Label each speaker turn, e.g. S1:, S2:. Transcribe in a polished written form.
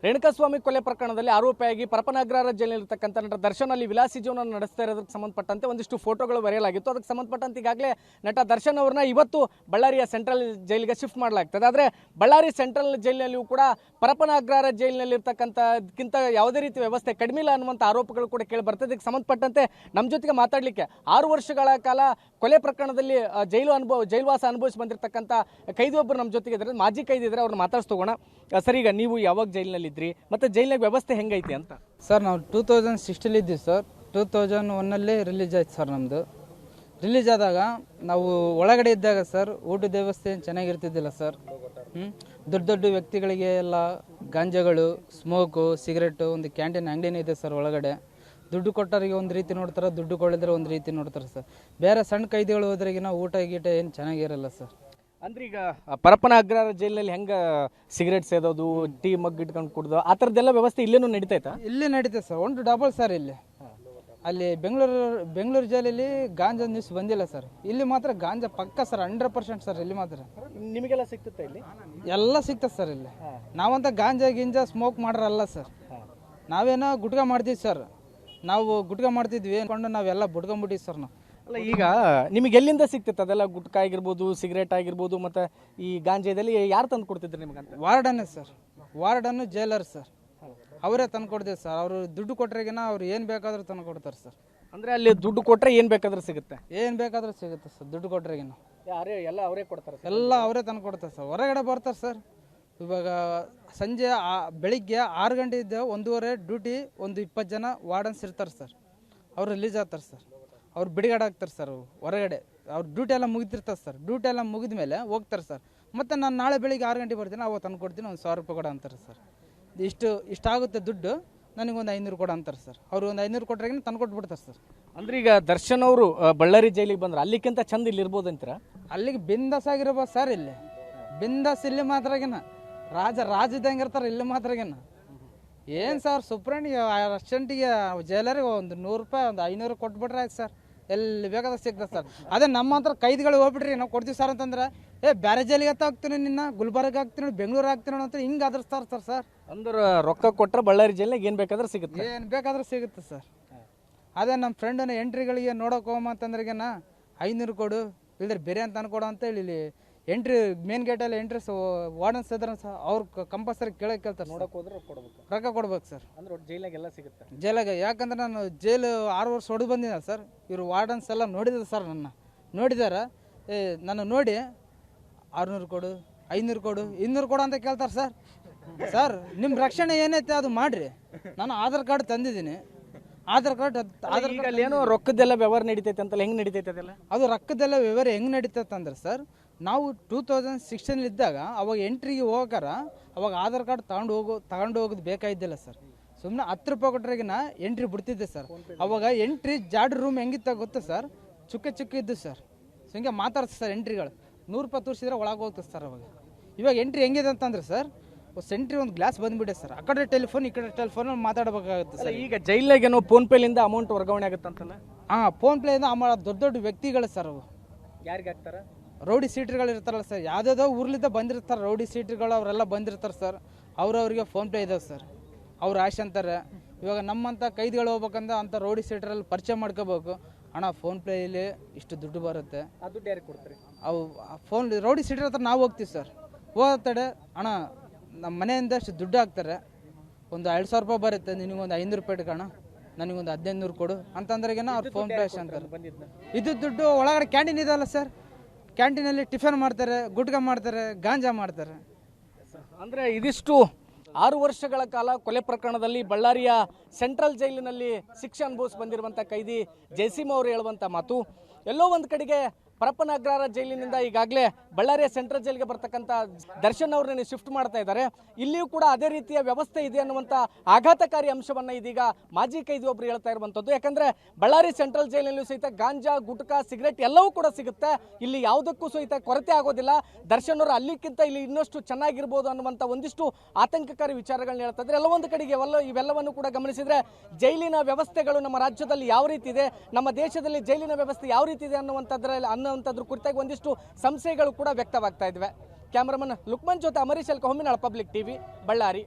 S1: ರೇಣುಕಾಸ್ವಾಮಿ ಕೊಲೆ ಪ್ರಕರಣದಲ್ಲಿ ಆರೋಪಿಯಾಗಿ ಪರಪನಗ್ರಹಾರ ಜೈಲಿನಲ್ಲಿರ್ತಕ್ಕಂಥ ನಟ ದರ್ಶನ್ ಅಲ್ಲಿ ವಿಲಾಸಿ ಜೀವನ ನಡೆಸ್ತಾ ಇರೋದಕ್ಕೆ ಸಂಬಂಧಪಟ್ಟಂತೆ ಒಂದಿಷ್ಟು ಫೋಟೋಗಳು ಬರೆಯಲಾಗಿತ್ತು. ಅದಕ್ಕೆ ಸಂಬಂಧಪಟ್ಟಂತೆ ಈಗಾಗಲೇ ನಟ ದರ್ಶನ್ ಅವ್ರನ್ನ ಇವತ್ತು ಬಳ್ಳಾರಿಯ ಸೆಂಟ್ರಲ್ ಜೈಲಿಗೆ ಶಿಫ್ಟ್ ಮಾಡಲಾಗ್ತದೆ. ಆದರೆ ಬಳ್ಳಾರಿ ಸೆಂಟ್ರಲ್ ಜೈಲಿನಲ್ಲಿಯೂ ಕೂಡ ಪರಪನಗ್ರಹಾರ ಜೈಲಿನಲ್ಲಿರ್ತಕ್ಕಂಥದಕ್ಕಿಂತ ಯಾವುದೇ ರೀತಿ ವ್ಯವಸ್ಥೆ ಕಡಿಮೆ ಇಲ್ಲ ಅನ್ನುವಂಥ ಆರೋಪಗಳು ಕೂಡ ಕೇಳಿ ಬರ್ತದೆ. ಇದಕ್ಕೆ ಸಂಬಂಧಪಟ್ಟಂತೆ ನಮ್ಮ ಜೊತೆಗೆ ಮಾತಾಡಲಿಕ್ಕೆ 6 ವರ್ಷಗಳ ಕಾಲ ಕೊಲೆ ಪ್ರಕರಣದಲ್ಲಿ ಜೈಲುವಾಸ ಅನುಭವಿಸಿ ಬಂದಿರತಕ್ಕಂಥ ಕೈದಿಯೊಬ್ಬರು ನಮ್ಮ ಜೊತೆಗೆ ಇದ್ದಾರೆ, ಮಾಜಿ ಕೈದಿ ಇದ್ದಾರೆ, ಅವ್ರನ್ನ ಮಾತಾಡ್ಸ್ತೋಗೋಣ. ಸರ್, ಈಗ ನೀವು ಯಾವಾಗ ಜೈಲಿನಲ್ಲಿದ್ರಿ ಮತ್ತು ಜೈಲಿನಾಗ ವ್ಯವಸ್ಥೆ ಹೆಂಗೈತಿ ಅಂತ?
S2: ಸರ್, ನಾವು 2016 ಇದ್ದೀವಿ ಸರ್. 2001 ರಿಲೀಸ್ ಆಯ್ತು ಸರ್. ನಮ್ಮದು ರಿಲೀಸ್ ಆದಾಗ ನಾವು ಒಳಗಡೆ ಇದ್ದಾಗ ಸರ್ ಊಟದ ವ್ಯವಸ್ಥೆ ಏನು ಚೆನ್ನಾಗಿರ್ತಿದ್ದಿಲ್ಲ ಸರ್. ದೊಡ್ಡ ದೊಡ್ಡ ವ್ಯಕ್ತಿಗಳಿಗೆ ಎಲ್ಲ ಗಾಂಜಾಗಳು, ಸ್ಮೋಕು, ಸಿಗರೆಟು, ಒಂದು ಕ್ಯಾಂಟೀನ್ ಅಂಗಡಿನೇ ಇದೆ ಸರ್ ಒಳಗಡೆ. ದುಡ್ಡು ಕೊಟ್ಟವರಿಗೆ ಒಂದು ರೀತಿ ನೋಡ್ತಾರೆ, ದುಡ್ಡು ಕೊಡಿದ್ರೆ ಒಂದು ರೀತಿ ನೋಡ್ತಾರೆ ಸರ್. ಬೇರೆ ಸಣ್ಣ ಕೈದಿಗಳು ಹೋದ್ರಿಗಿನ ಊಟ ಗೀಟ ಏನು ಚೆನ್ನಾಗಿರಲ್ಲ ಸರ್.
S1: ಅಂದ್ರೆ ಈಗ ಪರಪನಗ್ರಹಾರ ಜೈಲಿನಲ್ಲಿ ಹೆಂಗೆ ಸಿಗರೇಟ್ ಸೇದೋದು, ಟೀ ಮಗ್ ಇಟ್ಕೊಂಡು ಕುಡ್ದು ಆ ಥರದ್ದೆಲ್ಲ ವ್ಯವಸ್ಥೆ ಇಲ್ಲೇನು ನಡೀತೈತಾ?
S2: ಇಲ್ಲಿ ನಡೀತದೆ ಸರ್. ಒಂದು ಡಬಲ್ ಸರ್. ಇಲ್ಲಿ ಅಲ್ಲಿ ಬೆಂಗಳೂರು ಜೈಲಲ್ಲಿ ಗಾಂಜಾ ನ್ಯೂಸ್ ಬಂದಿಲ್ಲ ಸರ್. ಇಲ್ಲಿ ಮಾತ್ರ ಗಾಂಜಾ ಪಕ್ಕ ಸರ್, 100% ಸರ್. ಇಲ್ಲಿ ಮಾತ್ರ
S1: ನಿಮಗೆಲ್ಲ ಸಿಗ್ತದೆ, ಇಲ್ಲಿ
S2: ಎಲ್ಲ ಸಿಗ್ತದೆ ಸರ್. ಇಲ್ಲಿ ನಾವಂತ ಗಾಂಜಾ ಗಿಂಜಾ ಸ್ಮೋಕ್ ಮಾಡ್ರಲ್ಲ ಸರ್. ನಾವೇನೋ ಗುಟ್ಕಾ ಮಾಡ್ತೀವಿ ಸರ್. ನಾವು ಗುಟ್ಕಾ ಮಾಡ್ತಿದ್ವಿ ಅನ್ಕೊಂಡು ನಾವೆಲ್ಲ ಬುಡ್ಕೊಂಬಿಟ್ಟಿವಿ ಸರ್. ನಾವು
S1: ಅಲ್ಲ, ಈಗ ನಿಮಗೆ ಎಲ್ಲಿಂದ ಸಿಗ್ತೈತೆ ಅದೆಲ್ಲ? ಗುಟ್ಕಾ ಆಗಿರ್ಬೋದು, ಸಿಗರೇಟ್ ಆಗಿರ್ಬೋದು, ಮತ್ತು ಈ ಗಾಂಜಾದಲ್ಲಿ ಯಾರು ತಂದು ಕೊಡ್ತಿದ್ರು ನಿಮ್ಗಂತ?
S2: ವಾರ್ಡನ್ನೇ ಸರ್. Warden jailer sir. ಅವರೇ ತಂದು ಕೊಡ್ತೀವಿ ಸರ್. ಅವರು ದುಡ್ಡು ಕೊಟ್ರಿಗಿನ ಅವ್ರು ಏನು ಬೇಕಾದ್ರೂ ತಂದು ಕೊಡ್ತಾರೆ ಸರ್.
S1: ಅಂದರೆ ಅಲ್ಲಿ ದುಡ್ಡು ಕೊಟ್ಟರೆ ಏನು ಬೇಕಾದ್ರೂ ಸಿಗುತ್ತೆ?
S2: ಏನು ಬೇಕಾದ್ರೂ ಸಿಗುತ್ತೆ ಸರ್ ದುಡ್ಡು ಕೊಟ್ರಿಗಿನ.
S1: ಎಲ್ಲ ಅವರೇ ಕೊಡ್ತಾರೆ?
S2: ಎಲ್ಲ ಅವರೇ ತಂದು ಕೊಡ್ತಾರೆ ಸರ್. ಹೊರಗಡೆ ಬರ್ತಾರೆ ಸರ್. ಇವಾಗ ಸಂಜೆ ಬೆಳಿಗ್ಗೆ 6 ಗಂಟೆ ಇದ್ದ 1:30 ಡ್ಯೂಟಿ, ಒಂದು 20 ಜನ ವಾರ್ಡನ್ಸ್ ಇರ್ತಾರೆ ಸರ್. ಅವ್ರು ರಿಲೀಸ್ ಆಗ್ತಾರೆ ಸರ್. ಅವ್ರು ಬಿಡುಗಡೆ ಆಗ್ತಾರೆ ಸರ್. ಹೊರಗಡೆ ಅವ್ರು ಡ್ಯೂಟಿ ಎಲ್ಲ ಮುಗಿದಿರ್ತಾರೆ ಸರ್. ಡ್ಯೂಟಿ ಎಲ್ಲ ಮುಗಿದ ಮೇಲೆ ಹೋಗ್ತಾರೆ ಸರ್. ಮತ್ತು ನಾನು ನಾಳೆ ಬೆಳಿಗ್ಗೆ 6 ಗಂಟೆ ಬರ್ತೀನಿ, ಅವಾಗ ತಂದು ಕೊಡ್ತೀನಿ, ಒಂದು 1000 ರೂಪಾಯಿ ಕೊಡ ಅಂತಾರೆ ಸರ್. ಇಷ್ಟಾಗುತ್ತೆ ದುಡ್ಡು, ನನಗೊಂದು 500 ಕೊಡ ಅಂತಾರೆ ಸರ್. ಅವ್ರು ಒಂದು 500 ಕೊಟ್ಟರೆ ತಂದು ಕೊಟ್ಬಿಡ್ತಾರೆ ಸರ್.
S1: ಅಂದ್ರೆ ಈಗ ದರ್ಶನ್ ಅವರು ಬಳ್ಳಾರಿ ಜೈಲಿಗೆ ಬಂದ್ರೆ ಅಲ್ಲಿಕ್ಕಿಂತ ಚಂದ ಇಲ್ಲಿ ಇರ್ಬೋದು ಅಂತೀರಾ?
S2: ಅಲ್ಲಿಗೆ ಬಿಂದಾಸ್ ಆಗಿರ್ಬೋದು ಸರ್. ಇಲ್ಲಿ ಬಿಂದಾಸ್. ಇಲ್ಲಿ ಮಾತ್ರಗಿನ ರಾಜ್ಯದಂಗೆ ಇರ್ತಾರೆ. ಇಲ್ಲಿ ಮಾತ್ರಗಿನ ಏನು ಸರ್, ಸುಪ್ರೀಂಟಿಗೆ ಅರ್ಜೆಂಟಿಗೆ ಜೈಲರಿಗೆ ಒಂದು 100 ರೂಪಾಯಿ, ಒಂದು 500 ಕೊಟ್ಬಿಟ್ರೆ ಆಯ್ತು ಸರ್. ಎಲ್ಲಿ ಬೇಕಾದ್ರೆ ಸಿಗ್ತದೆ ಸರ್. ಅದೇ ನಮ್ಮ ಹತ್ರ ಕೈದಿಗಳು ಹೋಗ್ಬಿಟ್ರಿ, ನಾವು ಕೊಡ್ತೀವಿ ಸರ್ ಅಂತಂದ್ರೆ, ಬೇರೆ ಜೈಲಿಗೆ ಹಾಕ್ತೀನಿ, ನಿನ್ನ ಗುಲ್ಬರ್ಗ ಹಾಕ್ತೀನಿ, ಬೆಂಗಳೂರು ಹಾಕ್ತೀನಿ ಅಂತ ಹಿಂಗೆ ಆದರ್ಸ್ತಾರೆ ಸರ್. ಸರ್
S1: ಅಂದ್ರೆ ರೊಕ್ಕ ಕೊಟ್ಟರೆ ಬಳ್ಳಾರಿ ಜೈಲಿನಾಗ ಏನು ಬೇಕಾದ್ರೆ ಸಿಗುತ್ತೆ?
S2: ಏನು ಬೇಕಾದ್ರೂ ಸಿಗುತ್ತೆ ಸರ್. ಅದೇ ನಮ್ಮ ಫ್ರೆಂಡನ್ನ ಎಂಟ್ರಿಗಳಿಗೆ ನೋಡೋಕೆ ಹೋಗಂತಂದ್ರಿಗೆನ 500 ಕೊಡು, ಇಲ್ದ್ರೆ ಬೇರೆ ಅಂತ ಅನ್ಕೊಡು ಅಂತ ಹೇಳಿ ಎಂಟ್ರಿ ಮೇನ್ ಗೇಟಲ್ಲಿ ಎಂಟ್ರೆಸ್ ವಾರ್ಡನ್ಸ್ ಇದ್ರೆ ಸರ್, ಅವ್ರು ಕಂಪಲ್ಸರಿ ಕೇಳ್ತಾರೆ.
S1: ನೋಡೋಕೆ ಹೋದ್ರೆ
S2: ರೊಕ್ಕ ಕೊಡ್ಬೇಕು ಸರ್.
S1: ಅಂದ್ರೆ ಜೈಲಾಗೆಲ್ಲ ಸಿಗುತ್ತೆ?
S2: ಜೈಲಾಗ. ಯಾಕಂದ್ರೆ ನಾನು ಜೈಲು 6 ವರ್ಷ ಹೊಡೆದು ಬಂದಿದ್ದೆ ಸರ್. ಇವರು ವಾರ್ಡನ್ಸ್ ಎಲ್ಲ ನೋಡಿದ್ದಾರೆ ಸರ್. ನೋಡಿದಾರೆ. ನಾನು ನೋಡಿ 600 ಕೊಡು, 500 ಕೊಡು, 200 ಕೊಡು ಅಂತ ಕೇಳ್ತಾರೆ ಸರ್. ಸರ್, ನಿಮ್ಮ ರಕ್ಷಣೆ ಏನೈತೆ ಅದು ಮಾಡಿರಿ. ನಾನು ಆಧಾರ್ ಕಾರ್ಡ್ ತಂದಿದ್ದೀನಿ. ಆಧಾರ್ ಕಾರ್ಡ್
S1: ಏನೋ ರೊಕ್ಕದೆಲ್ಲ ವ್ಯವಹಾರ ನಡೀತೈತೆ ಅಂತಲ್ಲ, ಹೆಂಗೆ ನಡೀತೈತೆ ಅದೆಲ್ಲ?
S2: ಅದು ರೊಕ್ಕದೆಲ್ಲ ವ್ಯವಹಾರ ಹೆಂಗೆ ನಡೀತೈತೆ ಅಂದ್ರೆ ಸರ್, ನಾವು 2016 ಇದ್ದಾಗ ಅವಾಗ ಎಂಟ್ರಿಗೆ ಹೋಗಾರ ಅವಾಗ ಆಧಾರ್ ಕಾರ್ಡ್ ತಗೊಂಡು ಹೋಗೋದು ಬೇಕಾಗಿದ್ದಿಲ್ಲ ಸರ್. ಸುಮ್ಮನೆ 10 ರೂಪಾಯಿ ಕೊಟ್ರಿಗಿನ ಎಂಟ್ರಿ ಬಿಡ್ತಿದ್ದೆ ಸರ್. ಅವಾಗ ಎಂಟ್ರಿ ಜಾಡ್ ರೂಮ್ ಹೆಂಗಿತ್ತ ಗೊತ್ತಾ ಸರ್? ಚುಕ್ಕ ಇದ್ದು ಸರ್. ಸೊ ಹಿಂಗೆ ಮಾತಾಡ್ತಾರೆ ಸರ್. ಎಂಟ್ರಿಗಳು 100 ರೂಪಾಯಿ ತೋರಿಸಿದ್ರೆ ಒಳಗೆ ಹೋಗ್ತದೆ ಸರ್. ಇವಾಗ ಎಂಟ್ರಿ ಹೆಂಗಿದೆ ಅಂತಂದ್ರೆ ಸರ್, ಸೆಂಟ್ರಿ ಒಂದು ಗ್ಲಾಸ್ ಬಂದ್ಬಿಟ್ಟೆ ಸರ್. ಆ ಕಡೆ ಟೆಲಿಫೋನ್, ಈ ಕಡೆ ಟೆಲಿಫೋನ್ ಮಾತಾಡಬೇಕಾಗುತ್ತೆ ಸರ್.
S1: ಈಗ ಜೈಲಾಗ ಏನೋ ಫೋನ್ಪೇಲಿಂದ ಅಮೌಂಟ್ ವರ್ಗಾವಣೆ ಆಗುತ್ತೆ ಅಂತಲ್ಲ?
S2: ಫೋನ್ಪೇಯಿಂದ ದೊಡ್ಡ ವ್ಯಕ್ತಿಗಳು ಸರ್. ಅವು
S1: ಯಾರಿಗೆ ಹಾಕ್ತಾರೆ?
S2: ರೌಡಿ ಸೀಟ್ರುಗಳು ಇರ್ತಾರಲ್ಲ ಸರ್. ಯಾವುದಾದೋ ಊರ್ಲಿದ್ದ ಬಂದಿರ್ತಾರೆ ರೌಡಿ ಸೀಟ್ರುಗಳು, ಅವರೆಲ್ಲ ಬಂದಿರ್ತಾರೆ ಸರ್. ಅವ್ರವ್ರಿಗೆ ಫೋನ್ಪೇ ಇದಾವೆ ಸರ್. ಅವ್ರು ಆಶೆ ಅಂತಾರೆ. ಇವಾಗ ನಮ್ಮಂಥ ಕೈದಿಗಳು ಹೋಗ್ಬೇಕಂದ್ರೆ ಅಂಥ ರೌಡಿ ಸೀಟ್ರಲ್ಲಿ ಪರಿಚಯ ಮಾಡ್ಕೋಬೇಕು. ಅಣ್ಣ ಫೋನ್ಪೇಯಲ್ಲಿ ಇಷ್ಟು ದುಡ್ಡು ಬರುತ್ತೆ,
S1: ಆ ದುಡ್ಡು ಯಾರಿಗೆ ಕೊಡ್ತಾರೆ?
S2: ಅವು ಫೋನ್ ರೌಡಿ ಸೀಟ್ರ್ ಹತ್ರ ನಾವು ಹೋಗ್ತೀವಿ ಸರ್. ಹೋಗ್ತಡೆ, ಅಣ್ಣ ನಮ್ಮ ಮನೆಯಿಂದ ಅಷ್ಟು ದುಡ್ಡು ಹಾಕ್ತಾರೆ, ಒಂದು 2000 ರೂಪಾಯಿ ಬರುತ್ತೆ, ನಿನಗೊಂದು 500 ರೂಪಾಯಿ ಇಟ್ಕೋಣ, ನನಗೊಂದು 1500 ಕೊಡು ಅಂತಂದ್ರೆಗೇನ ಅವ್ರು ಫೋನ್ಪೇ ಅಷ್ಟೇ ಅಂತಾರೆ. ಇದು ದುಡ್ಡು ಒಳಗಡೆ ಕ್ಯಾಂಟೀನ್ ಇದೆಯಲ್ಲ ಸರ್, ಕ್ಯಾಂಟೀನಲ್ಲಿ ಟಿಫನ್ ಮಾಡ್ತಾರೆ, ಗುಟ್ಕಾ ಮಾಡ್ತಾರೆ, ಗಾಂಜಾ ಮಾಡ್ತಾರೆ.
S1: ಅಂದರೆ ಇದಿಷ್ಟು 6 ವರ್ಷಗಳ ಕಾಲ ಕೊಲೆ ಪ್ರಕರಣದಲ್ಲಿ ಬಳ್ಳಾರಿಯ ಸೆಂಟ್ರಲ್ ಜೈಲಿನಲ್ಲಿ ಶಿಕ್ಷೆ ಅನುಭವಿಸಿ ಬಂದಿರುವಂಥ ಕೈದಿ ಜಯಸಿಂಹ ಅವರು ಹೇಳುವಂಥ ಮಾತು. ಎಲ್ಲೋ ಒಂದು ಕಡೆಗೆ ಪರಪನಗ್ರಹಾರ ಜೈಲಿನಿಂದ ಈಗಾಗಲೇ ಬಳ್ಳಾರಿಯ ಸೆಂಟ್ರಲ್ ಜೈಲಿಗೆ ಬರ್ತಕ್ಕಂಥ ದರ್ಶನ್ ಅವ್ರನ್ನ ಶಿಫ್ಟ್ ಮಾಡ್ತಾ ಇದ್ದಾರೆ. ಇಲ್ಲಿಯೂ ಕೂಡ ಅದೇ ರೀತಿಯ ವ್ಯವಸ್ಥೆ ಇದೆ ಅನ್ನುವಂಥ ಆಘಾತಕಾರಿ ಅಂಶವನ್ನು ಇದೀಗ ಮಾಜಿ ಕೈದಿ ಒಬ್ಬರು ಹೇಳ್ತಾ ಇರುವಂಥದ್ದು. ಯಾಕಂದರೆ ಬಳ್ಳಾರಿ ಸೆಂಟ್ರಲ್ ಜೈಲಿನಲ್ಲೂ ಸಹಿತ ಗಾಂಜಾ, ಗುಟ್ಕಾ, ಸಿಗರೇಟ್ ಎಲ್ಲವೂ ಕೂಡ ಸಿಗುತ್ತೆ. ಇಲ್ಲಿ ಯಾವುದಕ್ಕೂ ಸಹಿತ ಕೊರತೆ ಆಗೋದಿಲ್ಲ. ದರ್ಶನ್ ಅವರು ಅಲ್ಲಿಕ್ಕಿಂತ ಇಲ್ಲಿ ಇನ್ನಷ್ಟು ಚೆನ್ನಾಗಿರ್ಬೋದು ಅನ್ನುವಂಥ ಒಂದಿಷ್ಟು ಆತಂಕಕಾರಿ ವಿಚಾರಗಳನ್ನ ಹೇಳ್ತಾ ಇದ್ದಾರೆ. ಎಲ್ಲವೊಂದು ಕಡೆಗೆ ಇವೆಲ್ಲವನ್ನು ಕೂಡ ಗಮನಿಸಿದರೆ ಜೈಲಿನ ವ್ಯವಸ್ಥೆಗಳು ನಮ್ಮ ರಾಜ್ಯದಲ್ಲಿ ಯಾವ ರೀತಿ ಇದೆ, ನಮ್ಮ ದೇಶದಲ್ಲಿ ಜೈಲಿನ ವ್ಯವಸ್ಥೆ ಯಾವ ರೀತಿ ಇದೆ ಅನ್ನುವಂಥದ್ರ ಕುರಿತಾಗಿ ಒಂದಿಷ್ಟು ಸಂಶಯಗಳು ಕೂಡ ವ್ಯಕ್ತವಾಗ್ತಾ ಇದ್ವೆ. ಕ್ಯಾಮರಾಮನ್ ಲುಕ್ಮನ್ ಜೊತೆ ಅಮರೀಶ್ ಅಲ್ಕ, ಹೊಮ್ಮಿನಾಳ ಪಬ್ಲಿಕ್ ಟಿವಿ, ಬಳ್ಳಾರಿ.